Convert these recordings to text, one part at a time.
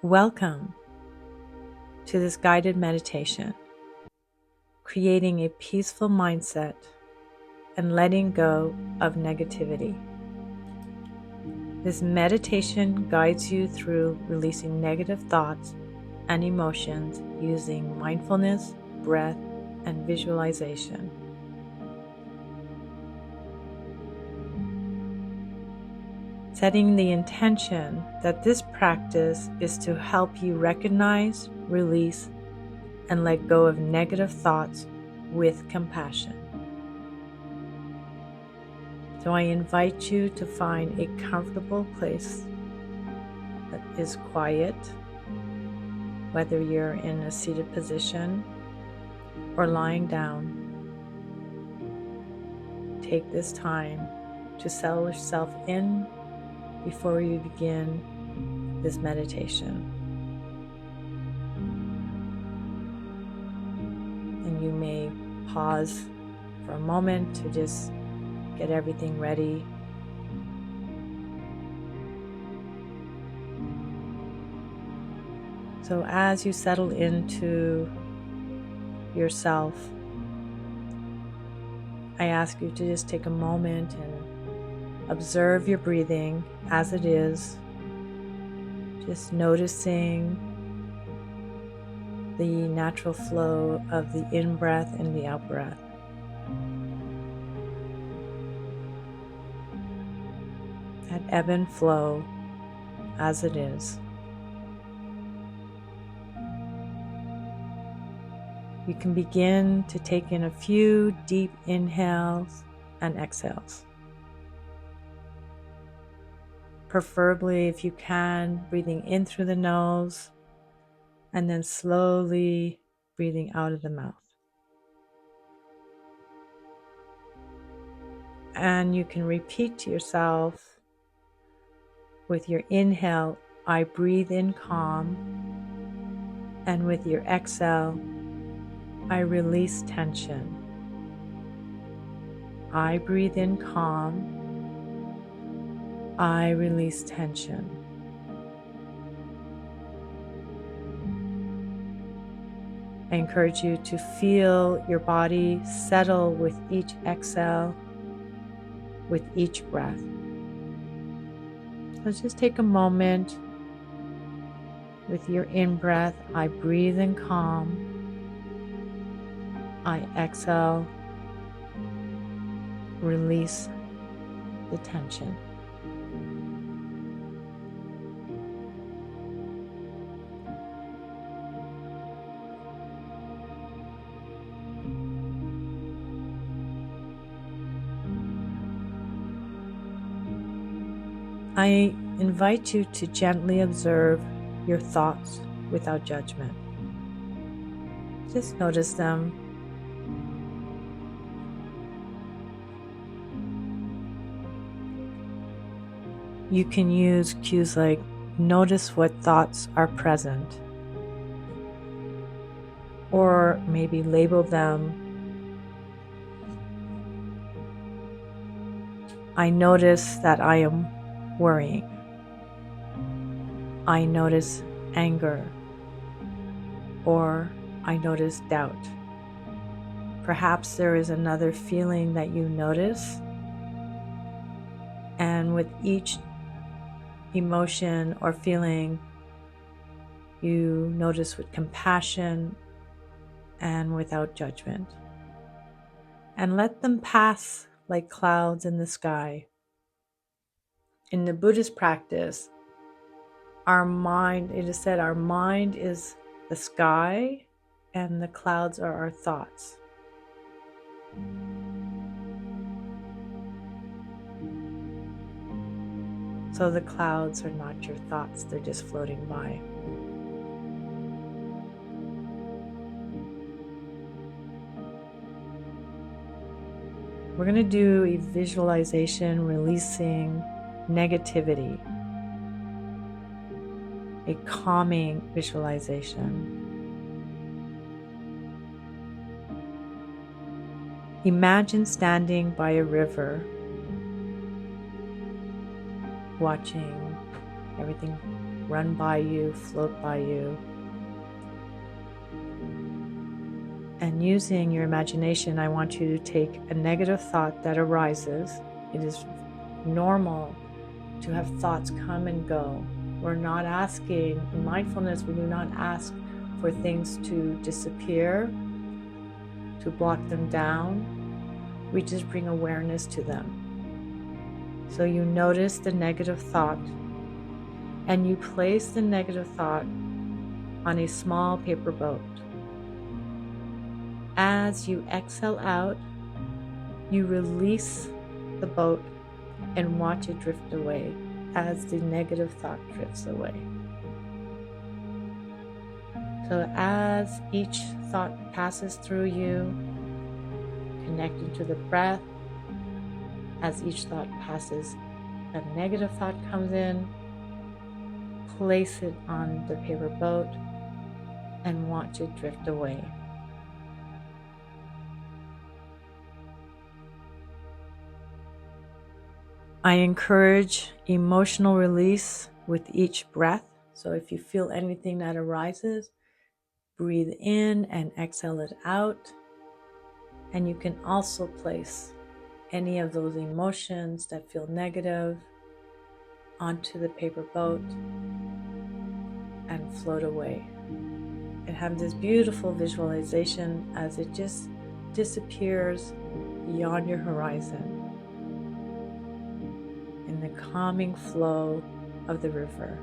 Welcome to this guided meditation, creating a peaceful mindset and letting go of negativity. This meditation guides you through releasing negative thoughts and emotions using mindfulness, breath, and visualization. Setting the intention that this practice is to help you recognize, release, and let go of negative thoughts with compassion. So I invite you to find a comfortable place that is quiet, whether you're in a seated position or lying down. Take this time to settle yourself in before you begin this meditation. And you may pause for a moment to just get everything ready. So as you settle into yourself, I ask you to just take a moment and observe your breathing as it is, just noticing the natural flow of the in-breath and the out-breath. That ebb and flow as it is. You can begin to take in a few deep inhales and exhales. Preferably, if you can, breathing in through the nose and then slowly breathing out of the mouth. And you can repeat to yourself with your inhale, I breathe in calm, and with your exhale, I release tension. I breathe in calm, I release tension. I encourage you to feel your body settle with each exhale, with each breath. So just take a moment with your in-breath. I breathe in calm. I exhale, release the tension. I invite you to gently observe your thoughts without judgment. Just notice them. You can use cues like notice what thoughts are present, or maybe label them. I notice that I am worrying. I notice anger, or I notice doubt. Perhaps there is another feeling that you notice, and with each emotion or feeling, you notice with compassion and without judgment. And let them pass like clouds in the sky. In the Buddhist practice, it is said our mind is the sky and the clouds are our thoughts. So the clouds are not your thoughts, they're just floating by. We're going to do a visualization releasing negativity, a calming visualization. Imagine standing by a river, watching everything run by you, float by you. And using your imagination, I want you to take a negative thought that arises. It is normal to have thoughts come and go. We're not asking, in mindfulness, we do not ask for things to disappear, to block them down. We just bring awareness to them. So you notice the negative thought, and you place the negative thought on a small paper boat. As you exhale out, you release the boat and watch it drift away as the negative thought drifts away. So as each thought passes through you, connecting to the breath, as each thought passes, a negative thought comes in, place it on the paper boat and watch it drift away. I encourage emotional release with each breath. So if you feel anything that arises, breathe in and exhale it out. And you can also place any of those emotions that feel negative onto the paper boat and float away. And have this beautiful visualization as it just disappears beyond your horizon in the calming flow of the river.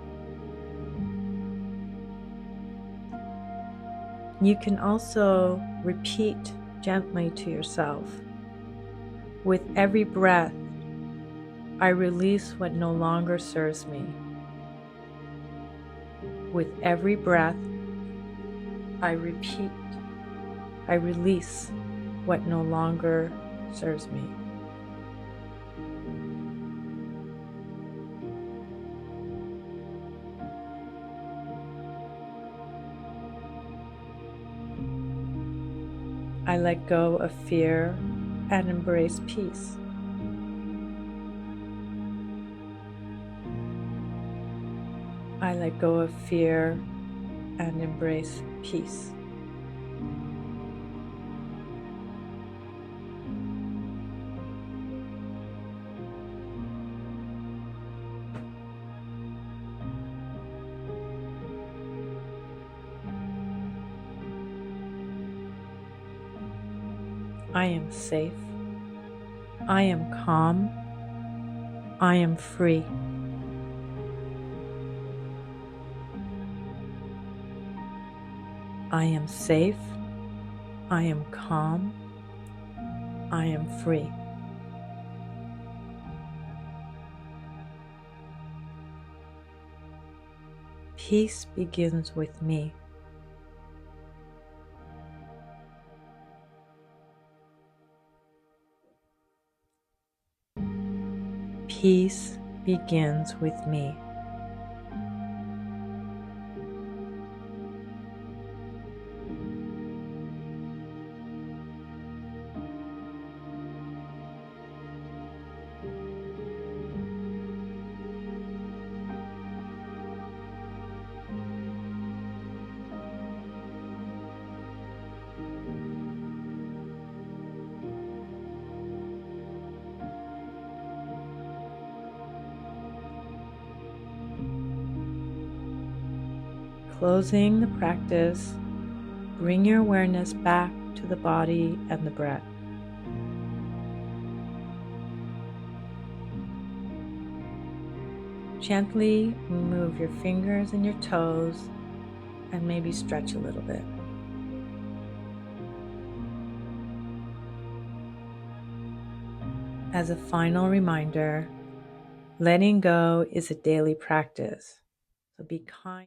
You can also repeat gently to yourself, with every breath, I release what no longer serves me. With every breath, I repeat, I release what no longer serves me. I let go of fear and embrace peace. I let go of fear and embrace peace. I am safe. I am calm. I am free. I am safe. I am calm. I am free. Peace begins with me. Peace begins with me. Closing the practice, bring your awareness back to the body and the breath. Gently move your fingers and your toes and maybe stretch a little bit. As a final reminder, letting go is a daily practice, so be kind.